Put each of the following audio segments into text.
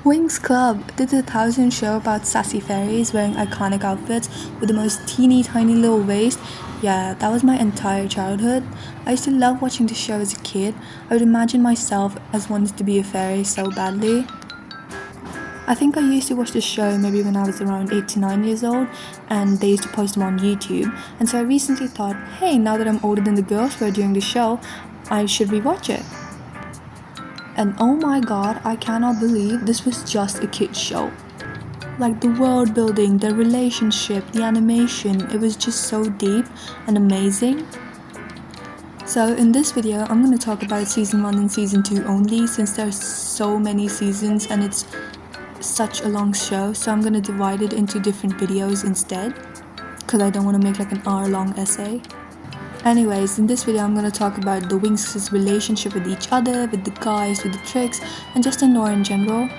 Winx Club, the 2000 show about sassy fairies wearing iconic outfits with the most teeny tiny little waist. Yeah, that was my entire childhood. I used to love watching the show as a kid. I would imagine myself as wanting to be a fairy so badly. I think I used to watch the show maybe when I was around 8 to 9 years old, and they used to post them on YouTube. And so I recently thought, hey, now that I'm older than the girls were during the show, I should rewatch it. And oh my god, I cannot believe this was just a kid's show. Like the world building, the relationship, the animation, it was just so deep and amazing. So in this video, I'm going to talk about season 1 and season 2 only, since there's so many seasons and it's such a long show, so I'm going to divide it into different videos instead, because I don't want to make like an hour-long essay. Anyways, in this video I'm going to talk about the Winx's relationship with each other, with the guys, with the tricks, and just in lore in general.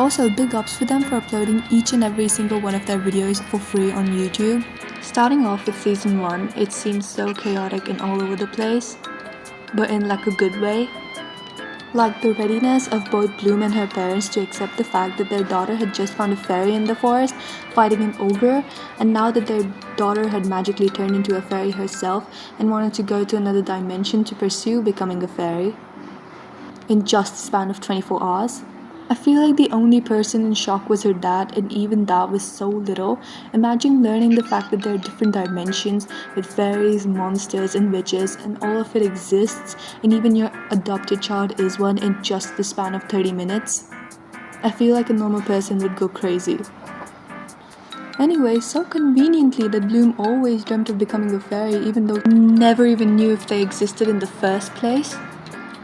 Also, big ups for them for uploading each and every single one of their videos for free on YouTube. Starting off with season 1, it seems so chaotic and all over the place, but in like a good way. Like the readiness of both Bloom and her parents to accept the fact that their daughter had just found a fairy in the forest fighting an ogre, and now that their daughter had magically turned into a fairy herself and wanted to go to another dimension to pursue becoming a fairy in just a span of 24 hours. I feel like the only person in shock was her dad, and even that was so little. Imagine learning the fact that there are different dimensions with fairies, monsters, and witches, and all of it exists, and even your adopted child is one in just the span of 30 minutes. I feel like a normal person would go crazy. Anyway, so conveniently that Bloom always dreamt of becoming a fairy, even though never even knew if they existed in the first place.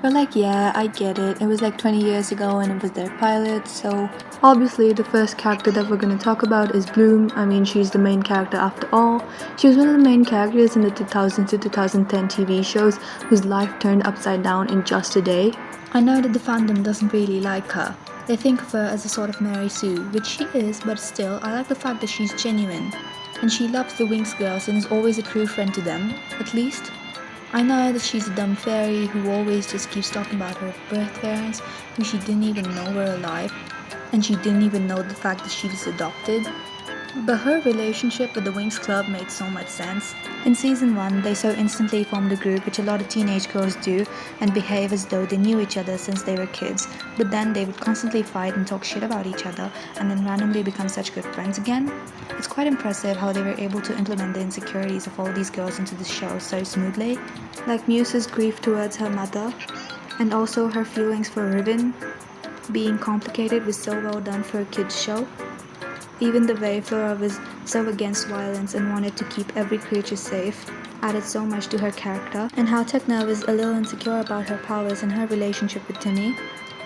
But like, yeah, I get it. It was like 20 years ago and it was their pilot, so obviously the first character that we're gonna talk about is Bloom. I mean, she's the main character after all. She was one of the main characters in the 2000 to 2010 TV shows whose life turned upside down in just a day. I know that the fandom doesn't really like her. They think of her as a sort of Mary Sue, which she is, but still, I like the fact that she's genuine. And she loves the Winx girls and is always a true friend to them, at least. I know that she's a dumb fairy who always just keeps talking about her birth parents, who she didn't even know were alive, and she didn't even know the fact that she was adopted. But her relationship with the Winx Club made so much sense. In season 1, they so instantly formed a group, which a lot of teenage girls do, and behave as though they knew each other since they were kids, but then they would constantly fight and talk shit about each other, and then randomly become such good friends again. It's quite impressive how they were able to implement the insecurities of all these girls into the show so smoothly. Like Musa's grief towards her mother, and also her feelings for Ribbon being complicated was so well done for a kids show. Even the way Flora was so against violence and wanted to keep every creature safe added so much to her character, and how Techna was a little insecure about her powers and her relationship with Timmy,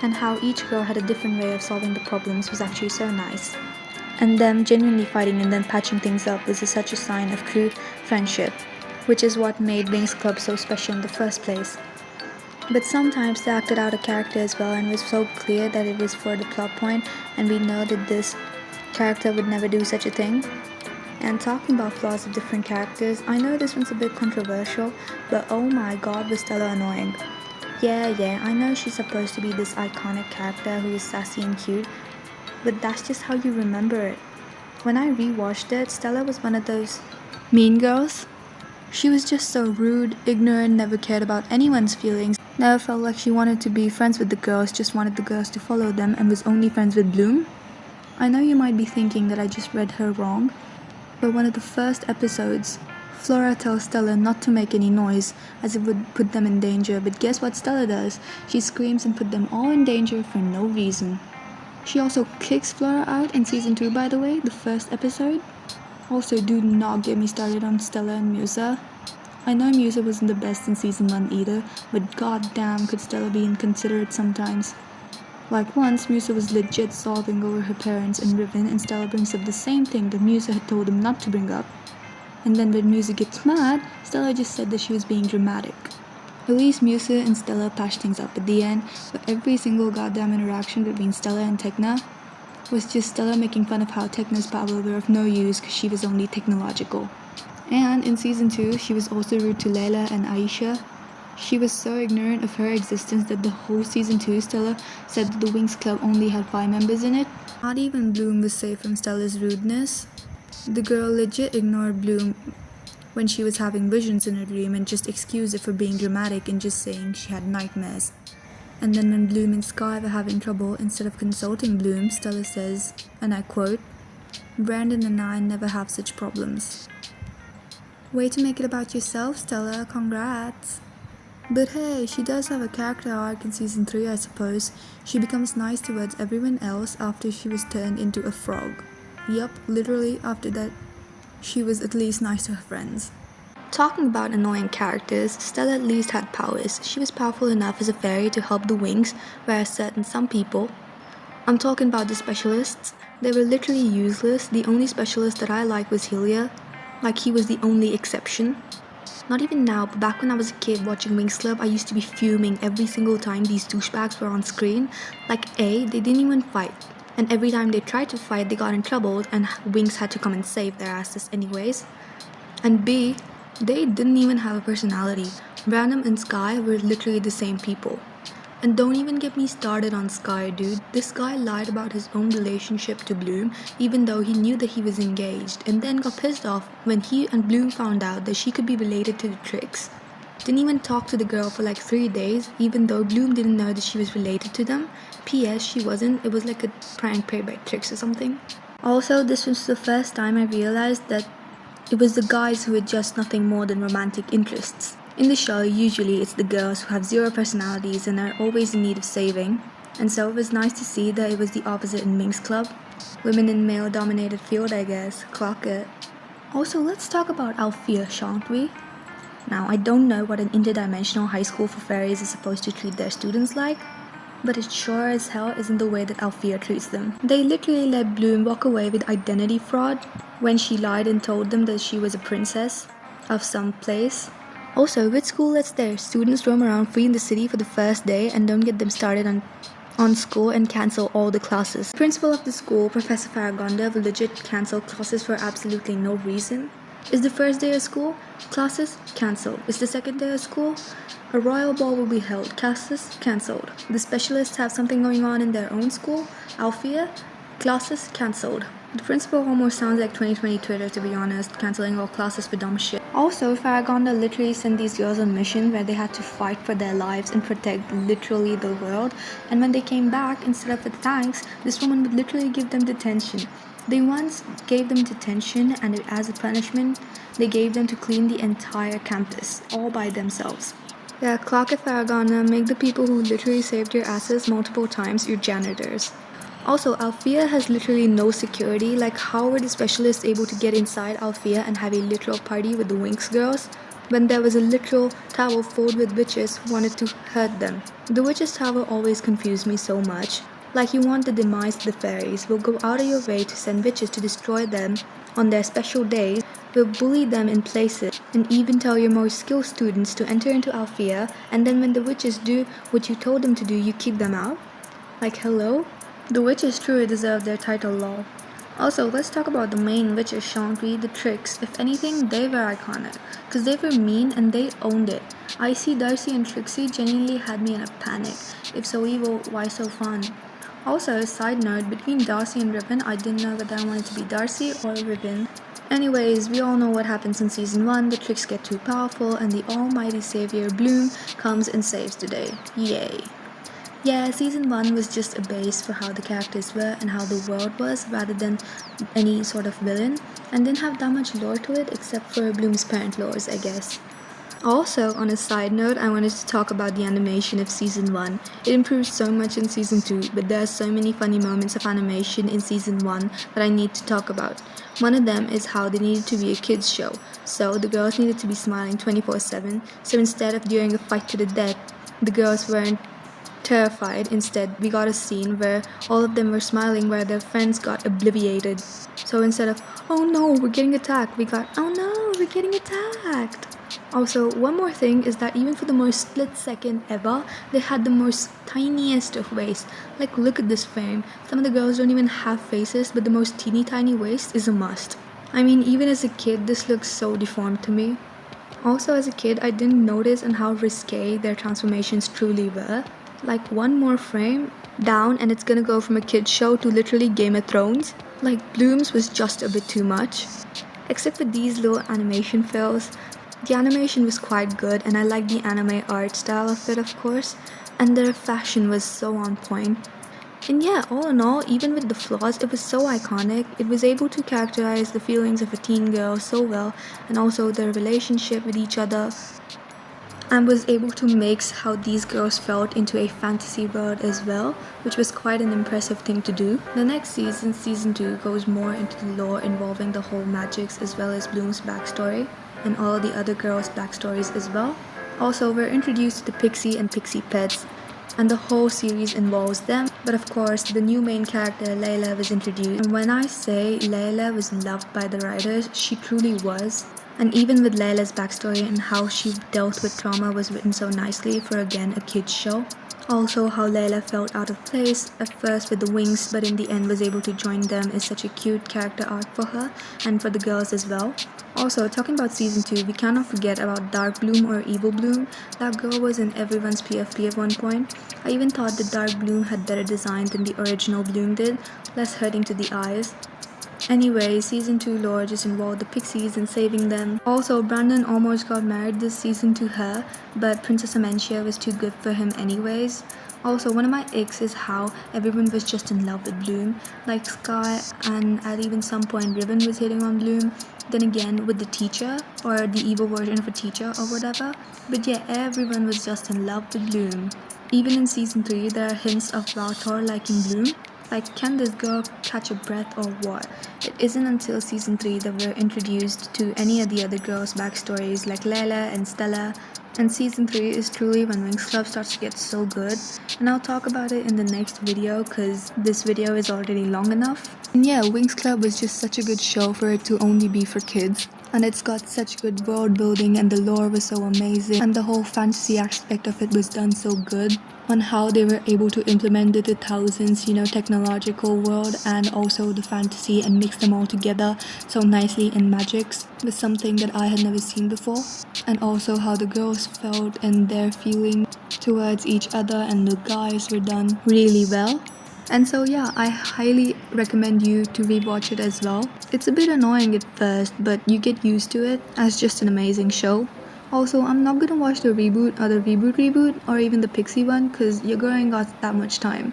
and how each girl had a different way of solving the problems was actually so nice. And them genuinely fighting and then patching things up was such a sign of true friendship, which is what made Winx Club so special in the first place. But sometimes they acted out a character as well, and it was so clear that it was for the plot point, and we know that this character would never do such a thing. And talking about flaws of different characters, I know this one's a bit controversial, but oh my god was Stella annoying. Yeah, I know she's supposed to be this iconic character who is sassy and cute, but that's just how you remember it. When I rewatched it, Stella was one of those mean girls. She was just so rude, ignorant, never cared about anyone's feelings, never felt like she wanted to be friends with the girls, just wanted the girls to follow them, and was only friends with Bloom. I know you might be thinking that I just read her wrong, but one of the first episodes, Flora tells Stella not to make any noise as it would put them in danger, but guess what Stella does? She screams and put them all in danger for no reason. She also kicks Flora out in season 2, by the way, the first episode. Also, do not get me started on Stella and Musa. I know Musa wasn't the best in season 1 either, but goddamn could Stella be inconsiderate sometimes. Like once, Musa was legit sobbing over her parents and Ribbon, and Stella brings up the same thing that Musa had told him not to bring up. And then when Musa gets mad, Stella just said that she was being dramatic. At least Musa and Stella patched things up at the end, but every single goddamn interaction between Stella and Techna was just Stella making fun of how Techna's power were of no use because she was only technological. And in season 2, she was also rude to Leyla and Aisha. She was so ignorant of her existence that the whole season 2 Stella said that the Winx Club only had 5 members in it. Not even Bloom was safe from Stella's rudeness. The girl legit ignored Bloom when she was having visions in her dream and just excused it for being dramatic and just saying she had nightmares. And then when Bloom and Sky were having trouble, instead of consulting Bloom, Stella says, and I quote, "Brandon and I never have such problems." Way to make it about yourself, Stella, congrats. But hey, she does have a character arc in season 3, I suppose. She becomes nice towards everyone else after she was turned into a frog. Yup, literally after that, she was at least nice to her friends. Talking about annoying characters, Stella at least had powers. She was powerful enough as a fairy to help the Winx, whereas some people, I'm talking about the specialists, they were literally useless. The only specialist that I liked was Ello, like he was the only exception. Not even now, but back when I was a kid watching Winx Club, I used to be fuming every single time these douchebags were on screen. Like A, they didn't even fight. And every time they tried to fight, they got in trouble and Winx had to come and save their asses anyways. And B, they didn't even have a personality. Random and Sky were literally the same people. And don't even get me started on Sky, dude. This guy lied about his own relationship to Bloom, even though he knew that he was engaged, and then got pissed off when he and Bloom found out that she could be related to the Trix. Didn't even talk to the girl for like 3 days, even though Bloom didn't know that she was related to them. P.S. She wasn't, it was like a prank played by Trix or something. Also, this was the first time I realized that it was the guys who had just nothing more than romantic interests. In the show, usually it's the girls who have zero personalities and are always in need of saving, and so it was nice to see that it was the opposite in Winx Club. Women in male-dominated field, I guess. Clock it. Also, let's talk about Alfea, shan't we? Now, I don't know what an interdimensional high school for fairies is supposed to treat their students like, but it sure as hell isn't the way that Alfea treats them. They literally let Bloom walk away with identity fraud when she lied and told them that she was a princess of some place. Also, which school lets their students roam around free in the city for the first day and don't get them started on school and cancel all the classes? The principal of the school, Professor Faragonda, will legit cancel classes for absolutely no reason. Is the first day of school? Classes cancelled. Is the second day of school? A royal ball will be held. Classes cancelled. The specialists have something going on in their own school? Alfea? Classes cancelled. The principal almost sounds like 2020 Twitter, to be honest, cancelling all classes for dumb shit. Also, Faragonda literally sent these girls on mission where they had to fight for their lives and protect literally the world, and when they came back, instead of the thanks, this woman would literally give them detention. They once gave them detention, and as a punishment, they gave them to clean the entire campus, all by themselves. Yeah, clock it, Faragonda, make the people who literally saved your asses multiple times your janitors. Also, Alfea has literally no security. Like, how were the specialists able to get inside Alfea and have a literal party with the Winx girls when there was a literal tower filled with witches who wanted to hurt them? The witches' tower always confused me so much. Like, you want the demise of the fairies, will go out of your way to send witches to destroy them on their special days, will bully them in places, and even tell your most skilled students to enter into Alfea, and then when the witches do what you told them to do, you kick them out? Like, hello? The witches truly deserve their title, lol. Also, let's talk about the main witches, shan't we? The Trix. If anything, they were iconic, because they were mean and they owned it. Icy, Darcy, and Trixie genuinely had me in a panic. If so evil, why so fun? Also, a side note, between Darcy and Ribbon, I didn't know whether I wanted to be Darcy or Ribbon. Anyways, we all know what happens in season 1, the Trix get too powerful and the almighty savior Bloom comes and saves the day. Yay. Yeah, season 1 was just a base for how the characters were and how the world was rather than any sort of villain, and didn't have that much lore to it except for Bloom's parent lores, I guess. Also, on a side note, I wanted to talk about the animation of season 1. It improved so much in season 2, but there are so many funny moments of animation in season 1 that I need to talk about. One of them is how they needed to be a kids show, so the girls needed to be smiling 24/7, so instead of during a fight to the death, the girls weren't terrified. Instead, we got a scene where all of them were smiling where their friends got obliterated. So instead of, oh no, we're getting attacked, we got, oh no, we're getting attacked. Also, one more thing is that even for the most split second ever, they had the most tiniest of waists. Like, look at this frame. Some of the girls don't even have faces, but the most teeny tiny waist is a must. I mean, even as a kid, this looks so deformed to me. Also, as a kid, I didn't notice on how risque their transformations truly were. Like, one more frame down and it's gonna go from a kid's show to literally Game of Thrones. Like, Bloom's was just a bit too much. Except for these little animation fails, the animation was quite good and I liked the anime art style of it, of course, and their fashion was so on point. And yeah, all in all, even with the flaws, it was so iconic. It was able to characterize the feelings of a teen girl so well, and also their relationship with each other, and was able to mix how these girls felt into a fantasy world as well, which was quite an impressive thing to do. The next season, season 2, goes more into the lore involving the whole magics as well as Bloom's backstory, and all the other girls' backstories as well. Also, we're introduced to the Pixie and Pixie pets, and the whole series involves them. But of course, the new main character, Leyla, was introduced. And when I say Leyla was loved by the writers, she truly was. And even with Layla's backstory and how she dealt with trauma was written so nicely for, again, a kid's show. Also, how Leyla felt out of place at first with the Winx, but in the end was able to join them is such a cute character arc for her and for the girls as well. Also, talking about season 2, we cannot forget about Dark Bloom or Evil Bloom. That girl was in everyone's PFP at one point. I even thought that Dark Bloom had better design than the original Bloom did, less hurting to the eyes. Anyway, season 2 lore just involved the Pixies and saving them. Also, Brandon almost got married this season to her, but Princess Amencia was too good for him anyways. Also, one of my icks is how everyone was just in love with Bloom. Like Sky, and at even some point Ribbon was hitting on Bloom. Then again with the teacher, or the evil version of a teacher or whatever. But yeah, everyone was just in love with Bloom. Even in season 3, there are hints of Valtor liking Bloom. Like, can this girl catch a breath or what? It isn't until season 3 that we're introduced to any of the other girls' backstories like Leyla and Stella. And season 3 is truly when winxclub starts to get so good. And I'll talk about it in the next video because this video is already long enough. And yeah, winxclub was just such a good show for it to only be for kids. And it's got such good world building and the lore was so amazing. And the whole fantasy aspect of it was done so good. On how they were able to implement the 2000s, technological world and also the fantasy and mix them all together so nicely in magics was something that I had never seen before. And also how the girls felt and their feeling towards each other and the guys were done really well. And so yeah, I highly recommend you to rewatch it as well. It's a bit annoying at first, but you get used to it as just an amazing show. Also, I'm not gonna watch the reboot or the reboot or even the Pixie one because your girl ain't got that much time.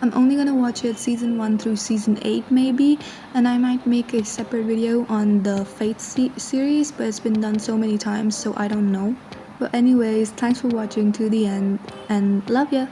I'm only gonna watch it season 1 through season 8 maybe, and I might make a separate video on the Fate series, but it's been done so many times so I don't know. But anyways, thanks for watching to the end and love ya!